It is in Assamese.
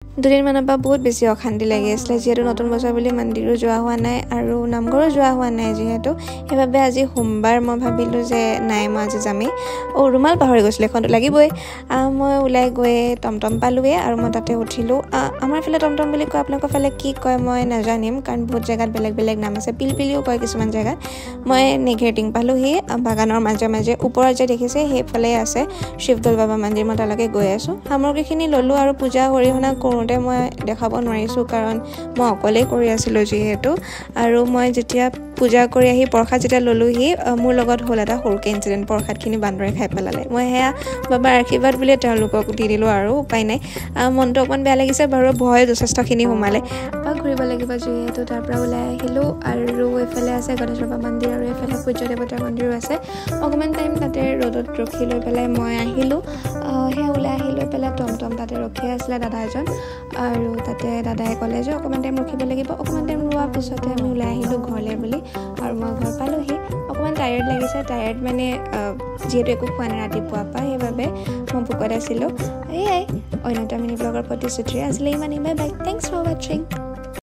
দুদিনমানৰ পৰা বহুত বেছি অশান্তি লাগি আছিলে যিহেতু নতুন বছৰ বুলি মন্দিৰো যোৱা হোৱা নাই আৰু নামঘৰো যোৱা হোৱা নাই যিহেতু সেইবাবে আজি সোমবাৰ মই ভাবিলোঁ যে নাই মই আজি যামেই ৰুমাল পাহৰি গৈছিলোঁ এখনটো লাগিবই মই ওলাই গৈ টমটম পালোঁগৈ আৰু মই তাতে উঠিলোঁ আমাৰ ফালে টমটম বুলি কয় আপোনালোকৰ ফালে কি কয় মই নাজানিম কাৰণ বহুত জেগাত বেলেগ বেলেগ নাম আছে পিলপিলিও কয় কিছুমান জেগাত মই নেঘেৰটিং পালোঁহি বাগানৰ মাজে মাজে ওপৰত যে দেখিছে সেইফালে আছে শিৱদৌল বাবা মন্দিৰ মই তালৈকে গৈ আছোঁ সামগ্ৰীখিনি ল'লোঁ আৰু পূজা অৰিহণা কৰোঁতে মই দেখাব নোৱাৰিছোঁ কাৰণ মই অকলেই কৰি আছিলোঁ যিহেতু আৰু মই যেতিয়া পূজা কৰি আহি প্ৰসাদ যেতিয়া ল'লোহি মোৰ লগত হ'ল এটা সৰুকৈ ইনচিডেণ্ট প্ৰসাদখিনি বান্দৰে খাই পেলালে মই সেয়া বাবাৰ আশীৰ্বাদ বুলিয়ে তেওঁলোকক দি দিলোঁ আৰু উপায় নাই মনটো অকণমান বেয়া লাগিছে বাৰু ভয় যথেষ্টখিনি সোমালে ঘূৰিব লাগিব যিহেতু তাৰ পৰা ওলাই আহিলোঁ আৰু এইফালে আছে গণেশ বাবা মন্দিৰ আৰু এইফালে সূৰ্য দেৱতাৰ মন্দিৰো আছে অকণমান টাইম তাতে ৰ'দত ৰখি লৈ পেলাই মই আহিলোঁ সেয়া ওলাই আহি লৈ পেলাই টমটম তাতে ৰখি আছিলে দাদা এজন আৰু তাতে দাদাই ক'লে যে অকণমান টাইম ৰখিব লাগিব অকণমান টাইম ৰোৱাৰ পিছতে আমি ওলাই আহিলোঁ ঘৰলৈ বুলি আৰু মই ঘৰ পালোঁহি অকণমান টায়াৰ্ড লাগিছে টায়াৰ্ড মানে যিহেতু একো খোৱা নাই ৰাতিপুৱাৰ পৰা সেইবাবে মই ভোকত আছিলোঁ এয়াই অন্য এটা মিনি ব্লগৰ প্ৰতিশ্ৰুতিৰে আজিলৈ ইমানেই বাই বাই থেংকছ ফৰ ৱাচিং